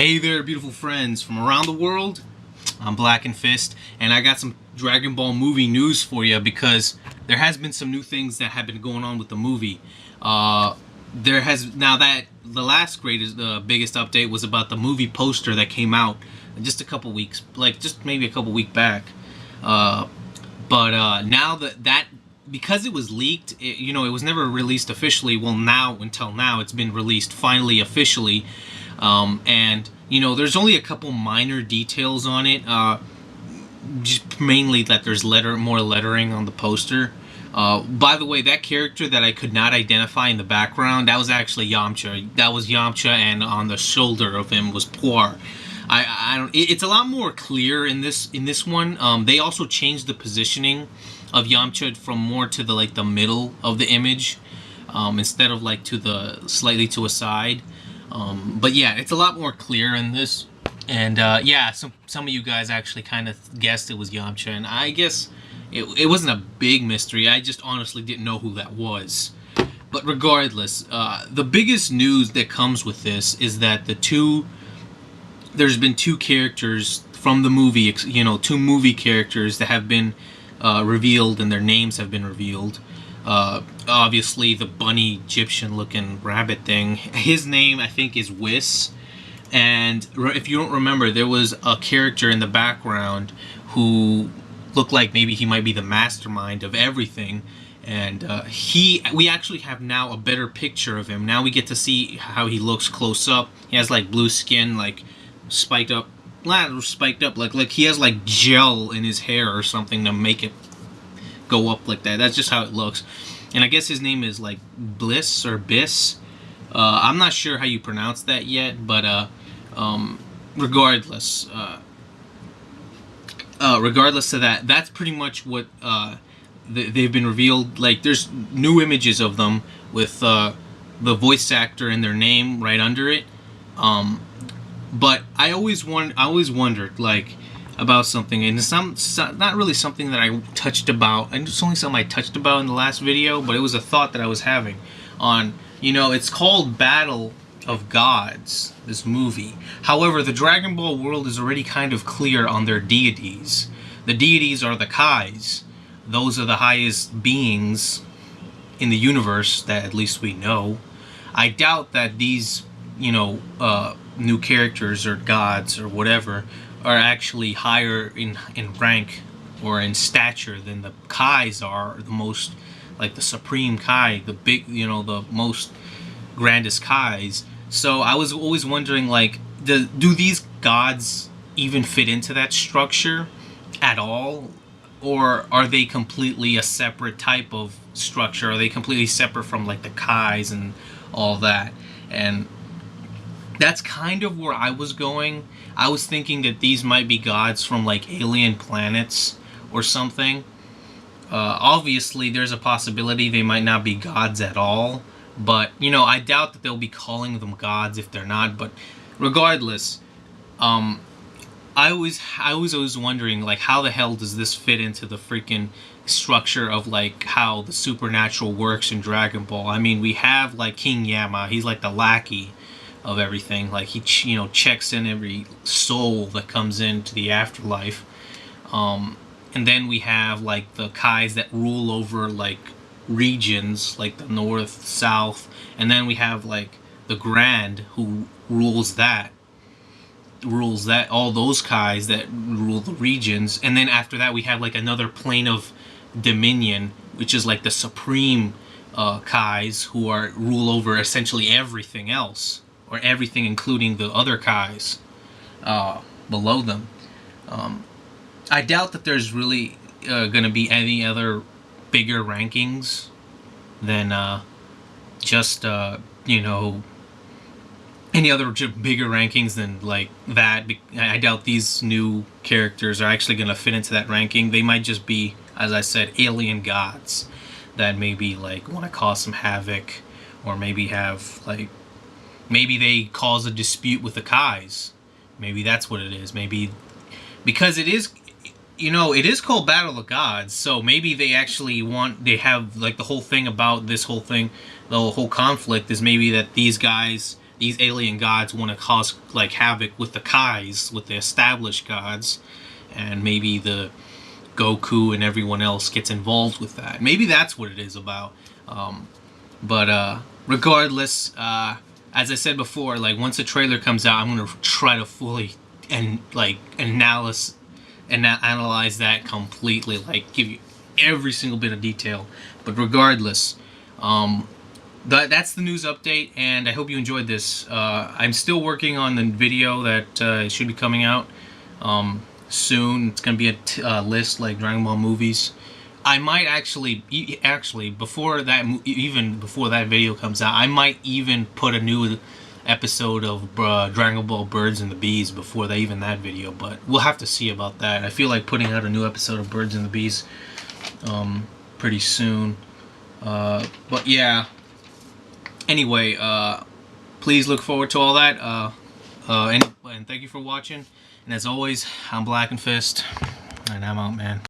Hey there, beautiful friends from around the world. I'm Blackenfist, and I got some Dragon Ball movie news for you because there has been some new things that have been going on with the movie. There has now that the last greatest, biggest update was about the movie poster that came out just a couple weeks, like just maybe a couple weeks back. But now that because it was leaked, it was never released officially. Well, until now, it's been released finally officially. And there's only a couple minor details on it. Just mainly that there's more lettering on the poster. By the way, that character that I could not identify in the background, that was actually Yamcha. That was Yamcha, and on the shoulder of him was Puar. I don't. It's a lot more clear in this one. They also changed the positioning of Yamcha from more to the middle of the image, instead of to the slightly to a side. But yeah, it's a lot more clear in this. And yeah, some of you guys actually kind of guessed it was Yamcha, and I guess it wasn't a big mystery. I just honestly didn't know who that was. But regardless, the biggest news that comes with this is that there's been two characters from the movie, two movie characters that have been revealed, and their names have been revealed. Obviously, the bunny Egyptian-looking rabbit thing, his name I think is Whis. And if you don't remember, there was a character in the background who looked like maybe he might be the mastermind of everything. And we actually have now a better picture of him. Now we get to see how he looks close up. He has blue skin, spiked up, like he has gel in his hair or something to make it go up like that. That's just how it looks. And I guess his name is Bliss or Biss. I'm not sure how you pronounce that yet, but regardless of that, that's pretty much what they've been revealed. There's new images of them with the voice actor and their name right under it. But I always wondered about something, and it's not really something that I touched about, and it's only something I touched about in the last video, but it was a thought that I was having on, it's called Battle of Gods, this movie. However, the Dragon Ball world is already kind of clear on their deities. The deities are the Kais. Those are the highest beings in the universe that at least we know. I doubt that these, new characters or gods or whatever are actually higher in rank or in stature than the Kais are, the most, the Supreme Kai, the big, the most grandest Kais. So I was always wondering, do these gods even fit into that structure at all? Or are they completely a separate type of structure? Are they completely separate from the Kais and all that? And that's kind of where I was going. I was thinking that these might be gods from alien planets or something. Obviously, there's a possibility they might not be gods at all. But, I doubt that they'll be calling them gods if they're not. But regardless, I was always wondering, how the hell does this fit into the freaking structure of, how the supernatural works in Dragon Ball? I mean, we have, King Yama. He's, the lackey of everything. He, checks in every soul that comes into the afterlife. And then we have, the Kais that rule over, regions, the north, south. And then we have, the Grand, who rules all those Kais that rule the regions. And then after that we have another plane of dominion, which is the supreme Kais, who rule over essentially everything else, or everything including the other Kais below them. I doubt that there's really gonna be any other bigger rankings than just any other bigger rankings than that. I doubt these new characters are actually going to fit into that ranking. They might just be, as I said, alien gods that maybe want to cause some havoc, or maybe have maybe they cause a dispute with the Kais. Maybe that's what it is. Maybe because it is, it is called Battle of Gods, so maybe they actually they have the whole thing about this whole thing, the whole conflict is maybe that these these alien gods want to cause like havoc with the Kais, with the established gods, and maybe the Goku and everyone else gets involved with that. Maybe that's what it is about. But regardless, as I said before, like once the trailer comes out, I'm gonna try to fully analyze that completely, like give you every single bit of detail. But regardless, that's the news update, and I hope you enjoyed this. I'm still working on the video that should be coming out soon. It's gonna be a list like Dragon Ball movies. I might actually before that video comes out, I might even put a new episode of Dragon Ball Birds and the Bees before that video, but we'll have to see about that. I feel like putting out a new episode of Birds and the Bees pretty soon. But yeah. Anyway, please look forward to all that. And thank you for watching. And as always, I'm Blackenfist, and I'm out, man.